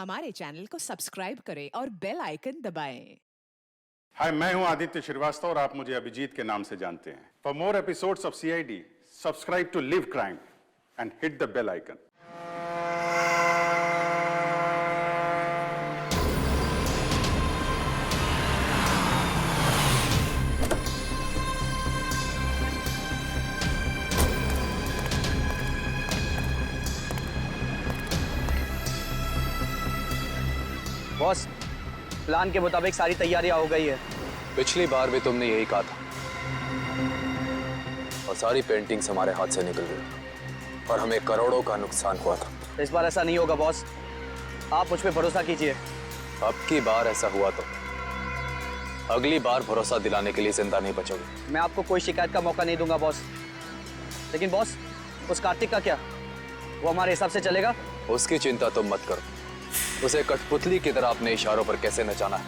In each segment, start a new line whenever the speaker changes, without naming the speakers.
हमारे चैनल को सब्सक्राइब करें और बेल आइकन दबाएं।
हाय, मैं हूं आदित्य श्रीवास्तव और आप मुझे अभिजीत के नाम से जानते हैं। For more episodes of CID, subscribe to live crime and hit the bell icon.
Boss, plan के मुताबिक सारी तैयारियां हो गई है।
पिछली बार भी तुमने यही कहा था और सारी पेंटिंग्स हमारे हाथ से निकल गई और हमें करोड़ों का नुकसान हुआ था।
इस बार ऐसा नहीं होगा बॉस, आप मुझ पे भरोसा कीजिए।
अब की बार ऐसा हुआ तो अगली बार भरोसा दिलाने के लिए जिंदा नहीं बचोगे।
मैं आपको कोई शिकायत का मौका नहीं दूंगा बॉस। लेकिन बॉस, उस कार्तिक का क्या? वो हमारे हिसाब से चलेगा?
उसकी चिंता तुम मत करो। उसे कठपुतली की तरह अपने इशारों पर कैसे नचाना है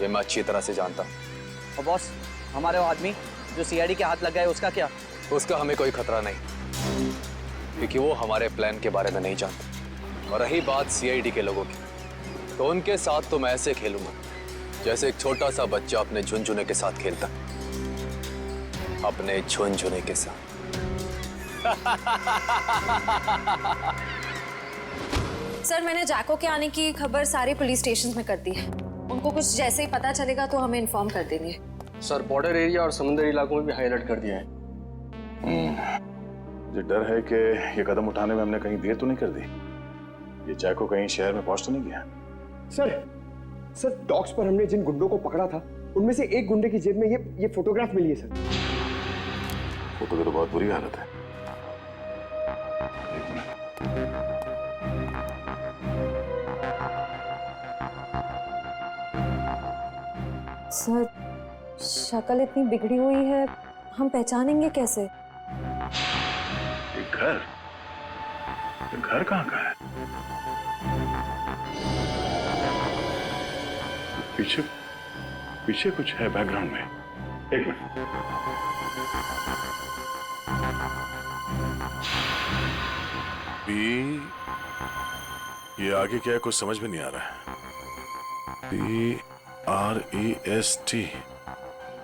ये मैं अच्छी तरह से जानता हूं।
और बॉस, हमारे वो आदमी जो सीआईडी के हाथ लग गए, उसका क्या?
उसका हमें कोई खतरा नहीं, क्योंकि वो हमारे प्लान के बारे में नहीं जानते। और रही बात सीआईडी के लोगों की, तो उनके साथ तो मैं ऐसे खेलूंगा जैसे एक छोटा सा बच्चा अपने झुनझुने के साथ खेलता, अपने झुनझुने के साथ।
सर, मैंने जैको के आने की खबर सारे पुलिस स्टेशन में कर दी है। उनको कुछ जैसे ही पता चलेगा तो हमें इन्फॉर्म कर देंगे।
सर, बॉर्डर एरिया और समुद्री इलाकों में भी हाई अलर्ट कर दिया है।
मुझे डर है कि ये कदम उठाने में हमने कहीं देर तो नहीं कर दी। ये जैको कहीं शहर में पहुंच तो नहीं गया?
सर डॉक्स पर हमने जिन गुंडों को पकड़ा था, उनमें से एक गुंडे की जेब में ये फोटोग्राफ मिली है सर।
फोटो की तो बहुत बुरी हालत है। एक मिनट।
सर, शक्ल इतनी बिगड़ी हुई है, हम पहचानेंगे कैसे?
एक घर? ये घर कहाँ का है? पीछे पीछे कुछ है बैकग्राउंड में। एक मिनट। ये आगे क्या है कुछ समझ में नहीं आ रहा है। PREST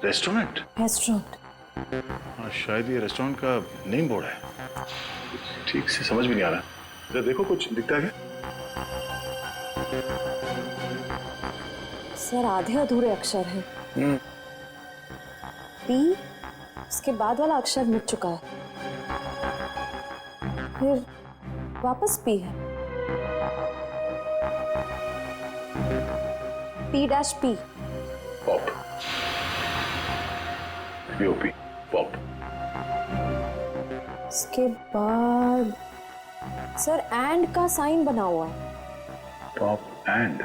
restaurant. हाँ, शायद ये रेस्टोरेंट का नेम बोर्ड है। ठीक से समझ में नहीं आ रहा। जरा देखो कुछ दिखता है क्या?
सर, आधे अधूरे अक्षर हैं। पी, उसके बाद वाला अक्षर मिट चुका है, फिर वापस पी है। P-P।
पॉप। POP pop.
उसके बाद सर एंड का साइन बना हुआ है।
Pop and.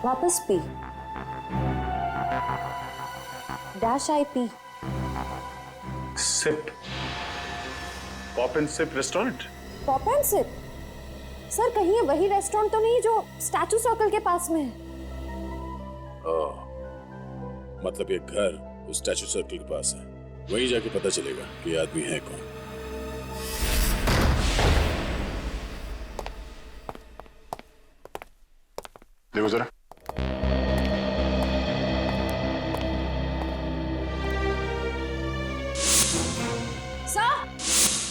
वापस P. -IP।
Sip. Pop and sip restaurant.
Pop and sip. Sir, कहीं ये वही रेस्टोरेंट तो नहीं जो स्टैचू सर्कल के पास में है?
मतलब ये घर उस स्टैचू सर्कल के पास है। वहीं जाके पता चलेगा कि ये आदमी है कौन। देखो जरा।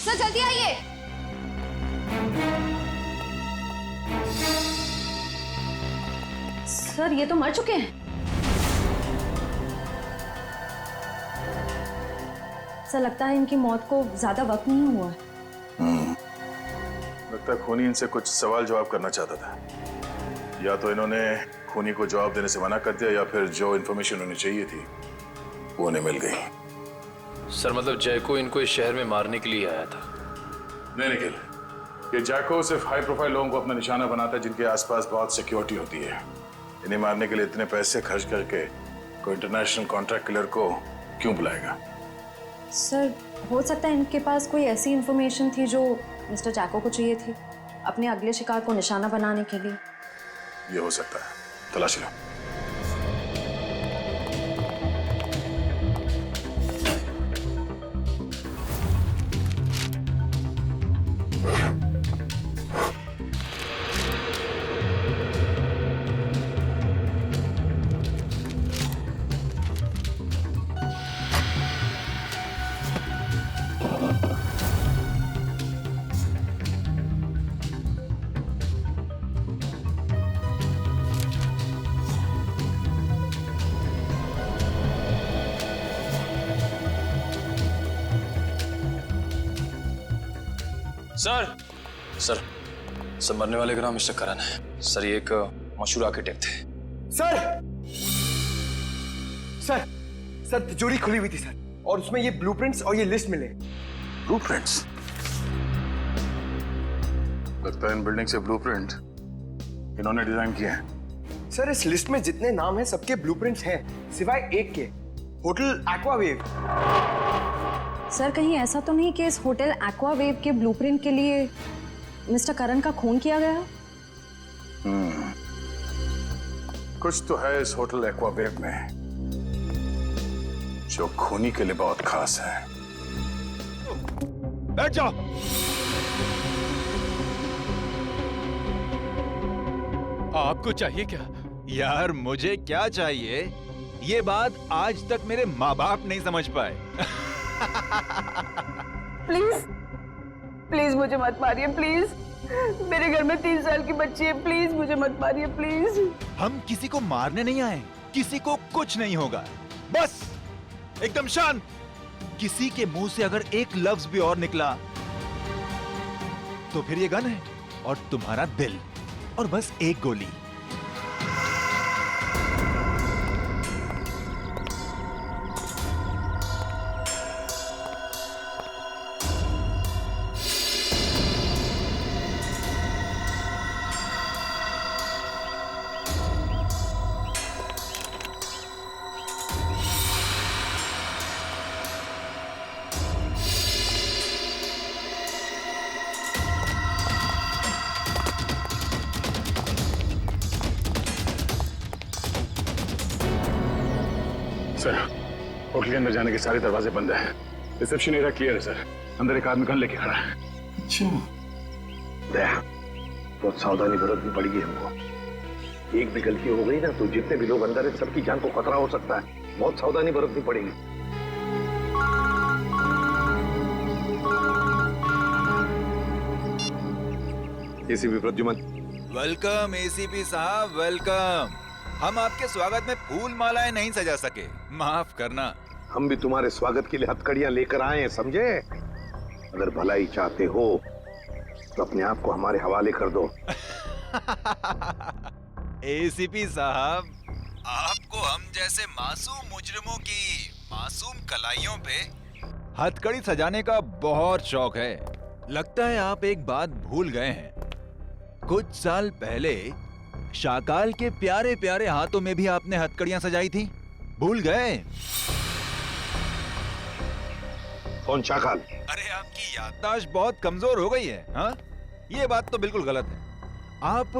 सर जल्दी आइए। सर, ये तो मर चुके हैं। सर, लगता है इनकी मौत को ज्यादा वक्त नहीं हुआ है।
लगता है खूनी इनसे कुछ सवाल जवाब करना चाहता था। या तो इन्होंने खूनी को जवाब देने से मना कर दिया या फिर जो इन्फॉर्मेशन उन्हें चाहिए थी वो उन्हें मिल गई।
सर, मतलब जैको इनको इस शहर में मारने के लिए आया था?
नहीं निखिल, ये जैको सिर्फ हाई प्रोफाइल लोगों को अपना निशाना बनाता है जिनके आसपास बहुत सिक्योरिटी होती है। इन्हें मारने के लिए इतने पैसे खर्च करके कोई इंटरनेशनल कॉन्ट्रैक्ट किलर को क्यों बुलाएगा?
सर, हो सकता है इनके पास कोई ऐसी इंफॉर्मेशन थी जो मिस्टर जैको को चाहिए थी अपने अगले शिकार को निशाना बनाने के लिए।
ये हो सकता है, तलाशी लो।
सर सर सर मरने वाले का नाम मिस्टर करण है सर। ये एक मशहूर आर्किटेक्ट थे।
सर सर सर तिजोरी खुली हुई थी सर, और उसमें ये ब्लूप्रिंट्स और ये लिस्ट मिले।
ब्लूप्रिंट्स? लगता है इन बिल्डिंग से ब्लूप्रिंट इन्होंने डिजाइन किए हैं।
सर इस लिस्ट में जितने नाम हैं सबके ब्लूप्रिंट्स हैं सिवाय एक के, होटल एक्वावेव।
सर कहीं ऐसा तो नहीं कि इस होटल एक्वावेव के ब्लूप्रिंट के लिए मिस्टर करण का खून किया गया?
कुछ तो है इस होटल एक्वावेव में जो खूनी के लिए बहुत खास है।
बैठ जाओ। आपको चाहिए क्या? यार मुझे क्या चाहिए ये बात आज तक मेरे माँ बाप नहीं समझ पाए।
प्लीज प्लीज मुझे मत मारिए, प्लीज। मेरे घर में 3 साल की बच्ची है, प्लीज मुझे मत मारिए, प्लीज।
हम किसी को मारने नहीं आए, किसी को कुछ नहीं होगा, बस एकदम शांत। किसी के मुंह से अगर एक लफ्ज भी और निकला तो फिर ये गन है और तुम्हारा दिल, और बस एक गोली।
सर होटल के अंदर जाने के सारे दरवाजे बंद हैं। रिसेप्शन एरिया क्लियर है सर। अंदर एक आदमी गन लेके खड़ा है। अच्छा
दया, बहुत सावधानी बरतनी पड़ेगी हमको। एक भी गलती हो गई ना तो जितने भी लोग अंदर हैं सबकी जान को खतरा हो सकता है। बहुत सावधानी बरतनी पड़ेगी। एसीपी प्रद्युमन।
वेलकम एसीपी साहब, वेलकम। हम आपके स्वागत में फूल मालाएं नहीं सजा सके, माफ करना।
हम भी तुम्हारे स्वागत के लिए हथकड़ियां लेकर आए हैं, समझे? अगर भलाई चाहते हो तो अपने आप को हमारे हवाले कर दो।
एसीपी साहब, आपको हम जैसे मासूम मुजरिमों की मासूम कलाइयों पे हथकड़ी सजाने का बहुत शौक है। लगता है आप एक बात भूल गए हैं। कुछ साल पहले शाकाल के प्यारे प्यारे हाथों में भी आपने हथकड़ियां सजाई थी, भूल गए?
कौन शाकाल?
अरे आपकी याददाश्त बहुत कमजोर हो गई है। हाँ, ये बात तो बिल्कुल गलत है। आप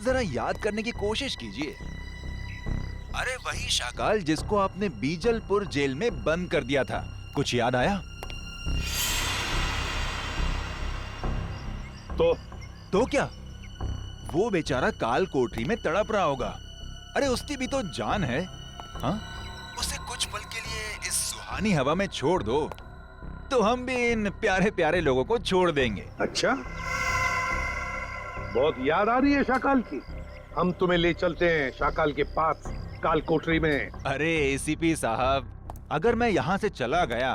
जरा याद करने की कोशिश कीजिए। अरे वही शाकाल जिसको आपने बीजलपुर जेल में बंद कर दिया था, कुछ याद आया? तो क्या? वो बेचारा काल कोठरी में तड़प रहा होगा। अरे उसकी भी तो जान है। हाँ, उसे कुछ पल के लिए इस सुहानी हवा में छोड़ दो तो हम भी इन प्यारे प्यारे लोगों को छोड़ देंगे।
अच्छा, बहुत याद आ रही है शाकाल की। हम तुम्हें ले चलते हैं शाकाल के पास काल कोठरी में।
अरे एसीपी साहब, अगर मैं यहाँ से चला गया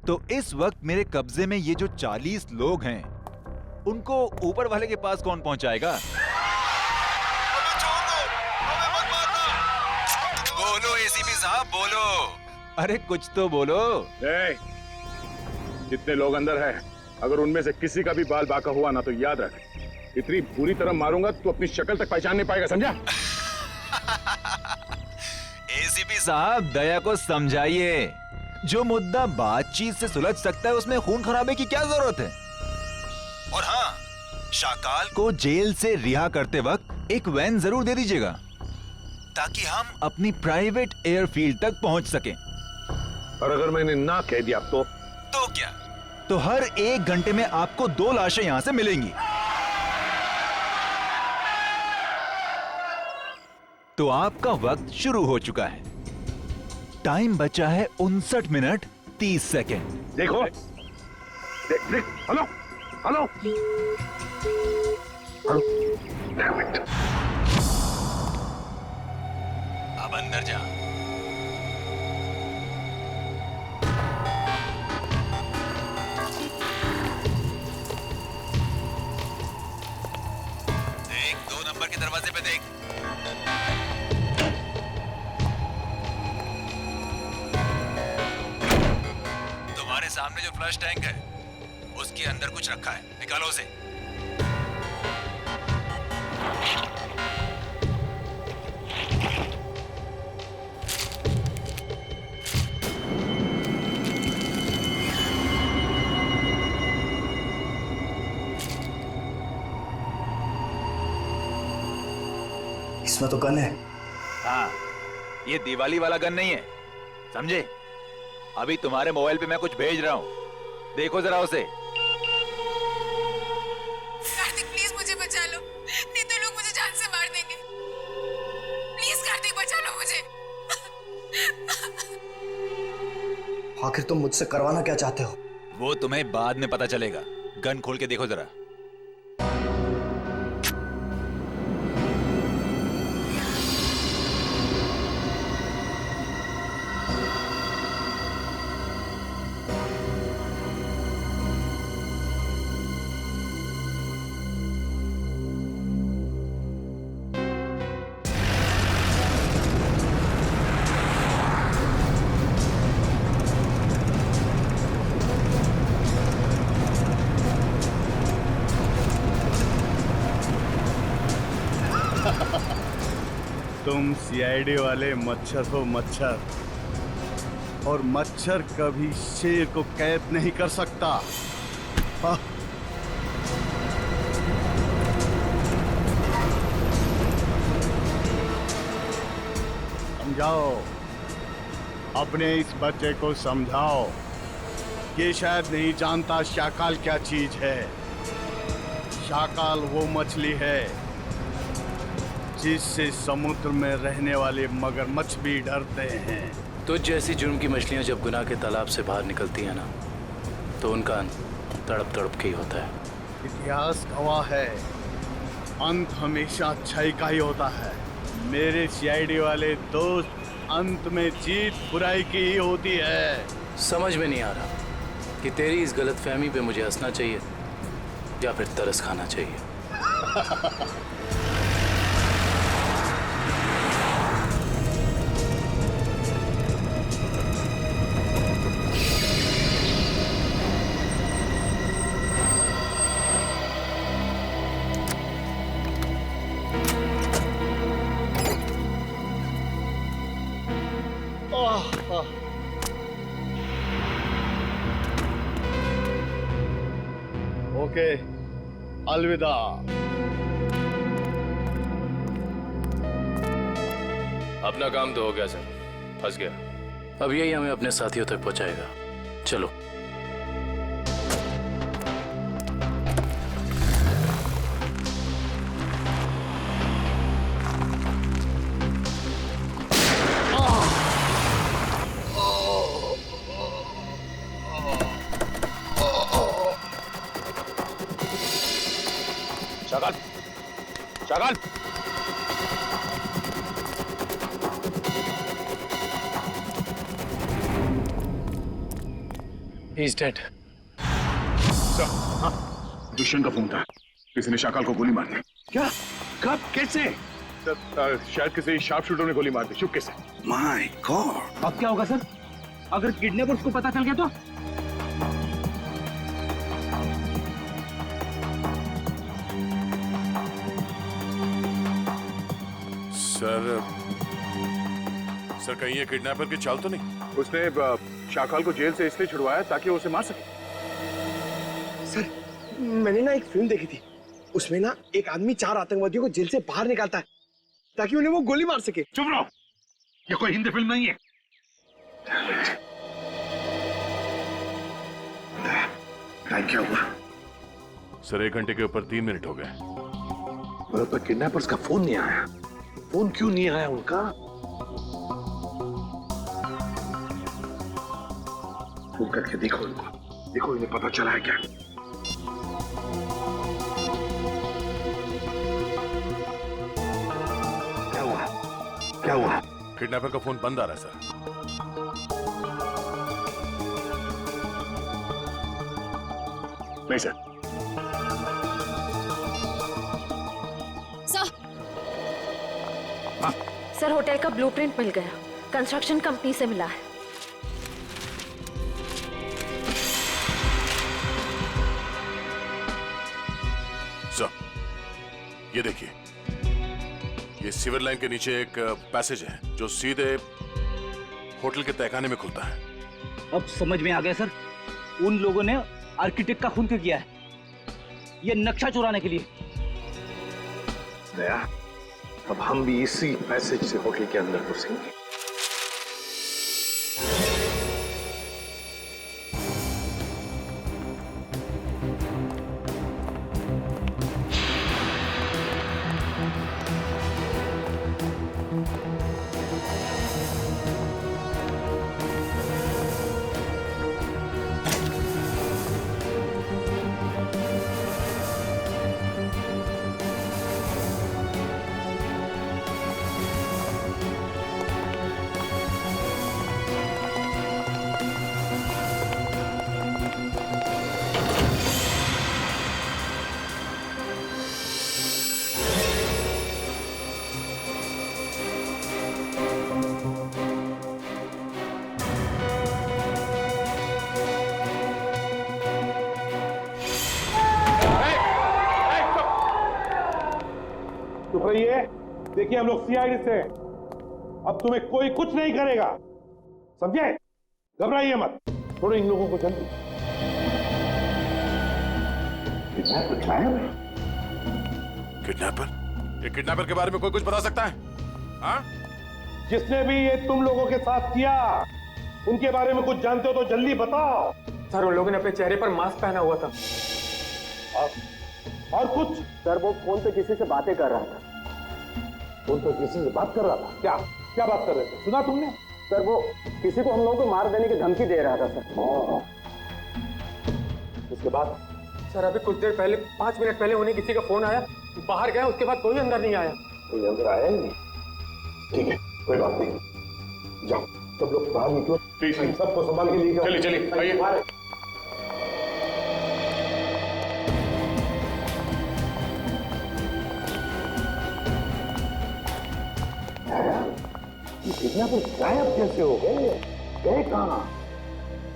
तो इस वक्त मेरे कब्जे में ये जो 40 लोग हैं उनको ऊपर वाले के पास कौन पहुंचाएगा? बोलो एसीपी साहब, बोलो। अरे कुछ तो बोलो।
जितने लोग अंदर हैं, अगर उनमें से किसी का भी बाल बाका हुआ ना तो याद रख, इतनी बुरी तरह मारूंगा तो अपनी शक्ल तक पहचान नहीं पाएगा, समझा?
एसीपी साहब, दया को समझाइए। जो मुद्दा बातचीत से सुलझ सकता है उसमें खून खराबे की क्या जरूरत है? और हाँ, शाकाल को जेल से रिहा करते वक्त एक वैन जरूर दे दीजिएगा ताकि हम अपनी प्राइवेट एयरफील्ड तक पहुंच सकें।
और अगर मैंने ना कह दिया तो
क्या? तो हर 1 घंटे में आपको 2 लाशें यहां से मिलेंगी। तो आपका वक्त शुरू हो चुका है। टाइम बचा है 59 मिनट 30 सेकेंड।
देखो, देख, hello hello hello. Damn it.
अब अंदर जा। देख 2 नंबर के दरवाजे पे देख। तुम्हारे सामने जो फ्लश टैंक है उसके अंदर कुछ रखा है, निकालो उसे।
इसमें तो गन है।
हाँ, ये दिवाली वाला गन नहीं है, समझे? अभी तुम्हारे मोबाइल पे मैं कुछ भेज रहा हूँ, देखो जरा उसे।
कार्तिक प्लीज मुझे बचा लो, नहीं तो लोग मुझे जान से मार देंगे। प्लीज कार्तिक बचा लो मुझे।
आखिर तुम मुझसे करवाना क्या चाहते हो?
वो तुम्हें बाद में पता चलेगा। गन खोल के देखो जरा।
तुम सीआईडी वाले मच्छर हो मच्छर, और मच्छर कभी शेर को कैद नहीं कर सकता। हाँ। समझाओ, अपने इस बच्चे को समझाओ। ये शायद नहीं जानता शाकाल क्या चीज है। शाकाल वो मछली है जिससे समुद्र में रहने वाले मगरमच्छ भी डरते हैं।
तो जैसी जुर्म की मछलियां जब गुनाह के तालाब से बाहर निकलती हैं ना, तो उनका अंत तड़प तड़प के ही होता है।
इतिहास गवाह है, अंत हमेशा अच्छाई का ही होता है। मेरे सीआईडी वाले दोस्त, अंत में जीत बुराई की ही होती है।
समझ में नहीं आ रहा कि तेरी इस गलतफहमी पे मुझे हंसना चाहिए या फिर तरस खाना चाहिए।
ओके, अलविदा।
अपना काम तो हो गया सर, फंस गया। अब यही हमें अपने साथियों तक पहुंचाएगा। चलो।
Shakaal, Shakaal,
He's dead.
दुष्यंत का फोन था, किसी ने शाकाल को गोली मार दी।
क्या? कब? कैसे?
शायद किसी शार्प शूटर ने गोली मार दी, चुपके से।
My God!
अब क्या होगा सर? अगर किडनैपर्स को पता चल गया तो?
सर कहीं ये किडनैपर की चाल तो नहीं? उसने शाकाल को जेल से इसलिए छुड़वाया ताकि वो उसे मार सके।
सर, मैंने ना एक फिल्म देखी थी, उसमें ना एक आदमी 4 आतंकवादियों को जेल से बाहर निकालता है ताकि उन्हें वो गोली मार सके।
चुप रहो, ये कोई हिंदी फिल्म नहीं है। टाइम क्या हुआ?
सर 1 घंटे के ऊपर 3 मिनट हो गए।
मेरे तो किडनैपर्स का फोन नहीं आया। फोन क्यों नहीं आया उनका? फोन करके देखो इनको, देखो इन्हें पता चला है क्या? क्या हुआ? क्या हुआ?
किडनैपर का फोन बंद आ रहा है सर। नहीं सर,
सर होटल का ब्लूप्रिंट मिल गया, कंस्ट्रक्शन कंपनी से मिला है।
सर, ये देखिए, ये सीवर लाइन के नीचे एक पैसेज है जो सीधे होटल के तहखाने में खुलता है।
अब समझ में आ गया सर, उन लोगों ने आर्किटेक्ट का खून क्यों किया है, ये नक्शा चुराने के लिए।
दया, अब हम भी इसी पैसेज से होटल के अंदर घुसेंगे।
चुप रहिए। देखिए हम लोग सीआईडी से, अब तुम्हें कोई कुछ नहीं करेगा, समझे? घबराइए मत। थोड़े इन लोगों को जल्दी।
किडनैपर? ये किडनैपर के बारे में कोई कुछ बता सकता है? हाँ?
जिसने भी ये तुम लोगों के साथ किया, उनके बारे में कुछ जानते हो तो जल्दी बताओ।
सर, उन लोगों ने अपने चेहरे पर मास्क पहना हुआ था।
और कुछ?
सर, वो फोन पे किसी से बातें कर रहा था।
फोन पे किसी से बात कर रहा था? क्या क्या बात कर रहे थे, सुना तुमने?
सर, वो किसी को हम लोगों को मार देने की धमकी दे रहा था सर।
उसके बाद?
सर, अभी कुछ देर पहले, 5 मिनट पहले उन्हें किसी का फोन आया, बाहर गए, उसके बाद कोई अंदर नहीं आया।
कोई अंदर आया ही नहीं? ठीक है, कोई बात नहीं, जाओ सब लोग बाहर निकलो।
प्लीज
सबको संभाल के लिए जाओ।
चलिए चलिए, आइए।
किडनैपर गायब कैसे हो गए? गए कहाँ?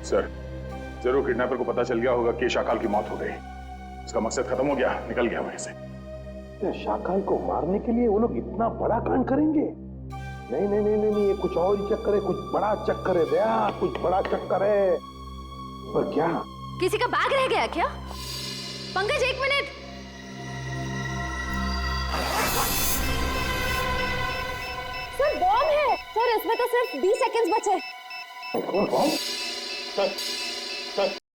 सर, जरूर किडनैपर को पता चल गया होगा कि शाकाल की मौत हो गई। उसका मकसद खत्म हो गया, निकल गया वहीं से।
शाकाल को मारने के लिए वो लोग इतना बड़ा कांड करेंगे? नहीं नहीं नहीं नहीं, ये कुछ और ही चक्कर है, कुछ बड़ा चक्कर है दया, कुछ बड़ा चक्कर है। पर क्या?
किसी का बैग रह गया क्या? पंकज, 1 मिनट। सर, बॉम्ब है। सर, इसमें तो सिर्फ 20 सेकंड्स बचे।
कौन?
सर,